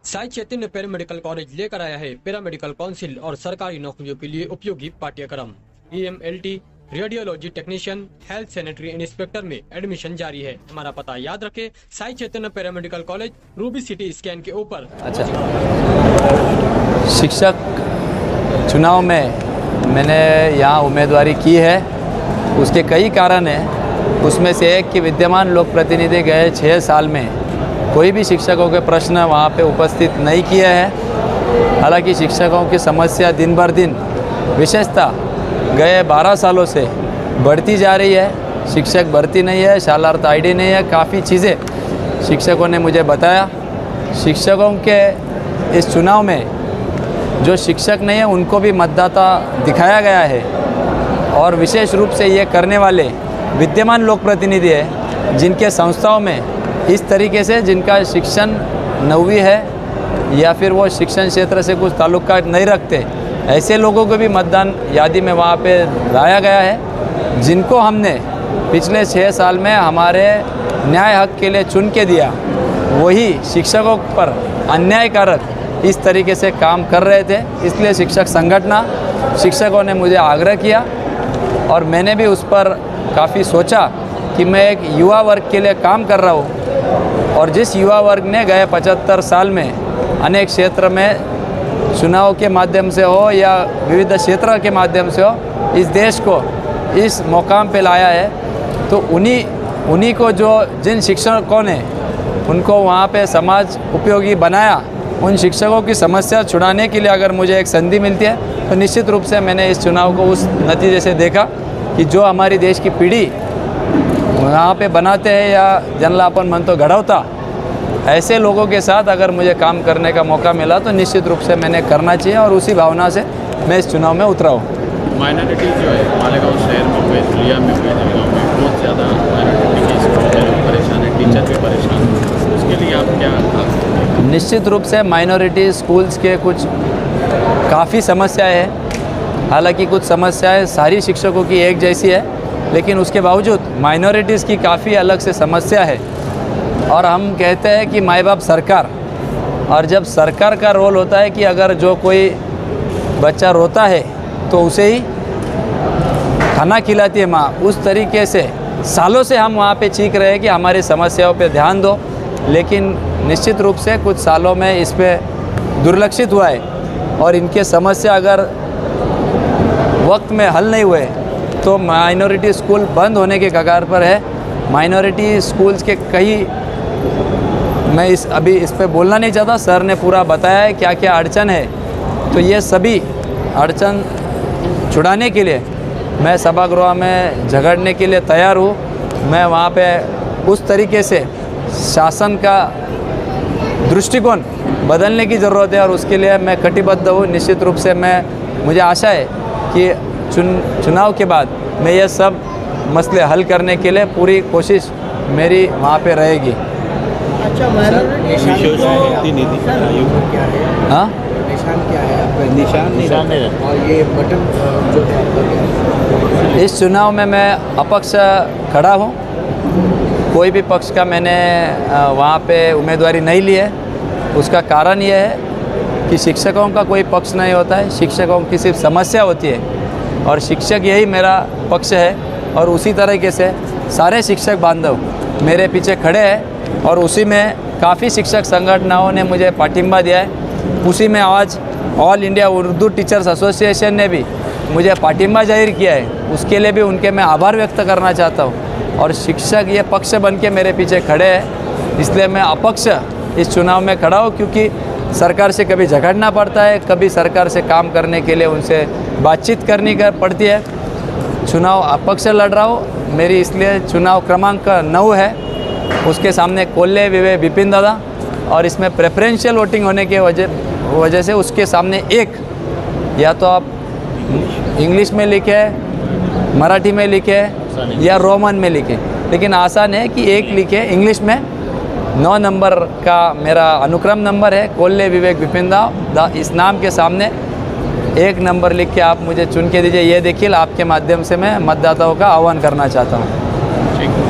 Sai Chaitanya paramedical college लेकर आया है पैरामेडिकल काउंसिल और सरकारी नौकरियों के लिए उपयोगी पाठ्यक्रम। EMLT, radiology technician, health sanitary inspector में एडमिशन जारी है। हमारा पता याद रखें, Sai Chaitanya paramedical college, ruby city scan के ऊपर। अच्छा, शिक्षक चुनाव में मैंने यहाँ उम्मीदवारी की है। उसके कई कारण हैं। उसमें से एक कि विद्यमान लोक प्रतिनिधि गए 6 साल में कोई भी शिक्षकों के प्रश्न वहाँ पे उपस्थित नहीं किए हैं। हालांकि शिक्षकों की समस्या दिन भर दिन विशेषता गए 12 सालों से बढ़ती जा रही है। शिक्षक भर्ती नहीं है, शालार्थ ID नहीं है, काफ़ी चीज़ें शिक्षकों ने मुझे बताया। शिक्षकों के इस चुनाव में जो शिक्षक नहीं है उनको भी मतदाता दिखाया गया है और विशेष रूप से ये करने वाले विद्यमान लोक प्रतिनिधि है जिनके संस्थाओं में इस तरीके से जिनका शिक्षण 9वीं है या फिर वो शिक्षण क्षेत्र से कुछ ताल्लुका नहीं रखते, ऐसे लोगों को भी मतदान यादी में वहाँ पे लाया गया है। जिनको हमने पिछले 6 साल में हमारे न्याय हक के लिए चुन के दिया, वही शिक्षकों पर अन्यायकारक इस तरीके से काम कर रहे थे। इसलिए शिक्षकों ने मुझे आग्रह किया और मैंने भी उस पर काफ़ी सोचा कि मैं एक युवा वर्ग के लिए काम कर रहा हूँ और जिस युवा वर्ग ने गए 75 साल में अनेक क्षेत्र में चुनाव के माध्यम से हो या विविध क्षेत्र के माध्यम से हो इस देश को इस मुकाम पे लाया है, तो उन्हीं को जिन शिक्षकों ने उनको वहाँ पे समाज उपयोगी बनाया, उन शिक्षकों की समस्या छुड़ाने के लिए अगर मुझे एक संधि मिलती है तो निश्चित रूप से मैंने इस चुनाव को उस नतीजे से देखा कि जो हमारी देश की पीढ़ी वहाँ पे बनाते हैं या जनलापन मन तो घड़वता, ऐसे लोगों के साथ अगर मुझे काम करने का मौका मिला तो निश्चित रूप से मैंने करना चाहिए और उसी भावना से मैं इस चुनाव में उतरा हूँ। माइनॉरिटी जो है मालेगांव शहर में हुए, धुलिया में हुए, जलगांव में बहुत ज़्यादा माइनॉरिटी के स्कूल में लोग परेशान हैं, टीचर भी परेशान हैं, उसके लिए आप क्या? निश्चित रूप से माइनॉरिटी स्कूल्स के कुछ काफ़ी समस्याएँ हैं। हालांकि कुछ समस्याएँ सारी शिक्षकों की एक जैसी है, लेकिन उसके बावजूद माइनॉरिटीज़ की काफ़ी अलग से समस्या है। और हम कहते हैं कि माँ बाप सरकार, और जब सरकार का रोल होता है कि अगर जो कोई बच्चा रोता है तो उसे ही खाना खिलाती है माँ, उस तरीके से सालों से हम वहाँ पे चीख रहे हैं कि हमारी समस्याओं पे ध्यान दो, लेकिन निश्चित रूप से कुछ सालों में इस पे दुर्लक्षित हुआ है और इनके समस्या अगर वक्त में हल नहीं हुए तो माइनॉरिटी स्कूल बंद होने के कगार पर है। माइनॉरिटी स्कूल्स के मैं अभी इस पे बोलना नहीं चाहता, सर ने पूरा बताया है क्या क्या अड़चन है। तो ये सभी अड़चन छुड़ाने के लिए मैं सभागृह में झगड़ने के लिए तैयार हूँ। मैं वहाँ पे उस तरीके से शासन का दृष्टिकोण बदलने की ज़रूरत है और उसके लिए मैं कटिबद्ध हूँ। निश्चित रूप से मुझे आशा है कि चुनाव के बाद मैं ये सब मसले हल करने के लिए पूरी कोशिश मेरी वहाँ पे रहेगी। अच्छा, नीति क्या है? हाँ, निशान क्या है आपका? निशान नहीं और ये बटन जो है इस चुनाव में मैं अपक्ष खड़ा हूँ। कोई भी पक्ष का मैंने वहाँ पे उम्मीदवारी नहीं ली है। उसका कारण ये है कि शिक्षकों का कोई पक्ष नहीं होता है, शिक्षकों की सिर्फ समस्या होती है और शिक्षक यही मेरा पक्ष है। और उसी तरीके से सारे शिक्षक बांधव मेरे पीछे खड़े हैं और उसी में काफ़ी शिक्षक संगठनों ने मुझे पाठिंबा दिया है। उसी में आज all India Urdu teachers association ने भी मुझे पाठिंबा जाहिर किया है। उसके लिए भी उनके मैं आभार व्यक्त करना चाहता हूँ। और शिक्षक ये पक्ष बन के मेरे पीछे खड़े हैं, इसलिए मैं अपक्ष इस चुनाव में खड़ा हूँ। क्योंकि सरकार से कभी झगड़ना पड़ता है, कभी सरकार से काम करने के लिए उनसे बातचीत करनी पड़ती है। चुनाव अपक्ष लड़ रहा हूँ। मेरी इसलिए चुनाव क्रमांक 9 है, उसके सामने कोल्ले विवे विपिन दादा, और इसमें प्रेफरेंशियल वोटिंग होने के वजह से उसके सामने एक, या तो आप इंग्लिश में लिखे, मराठी में लिखे या रोमन में लिखे, लेकिन आसान है कि एक लिखे इंग्लिश में। 9 नंबर का मेरा अनुक्रम नंबर है, कोल्ले विवेक विपिन दा। इस नाम के सामने 1 नंबर लिख के आप मुझे चुन के दीजिए। ये देखिए, आपके माध्यम से मैं मतदाताओं का आह्वान करना चाहता हूँ।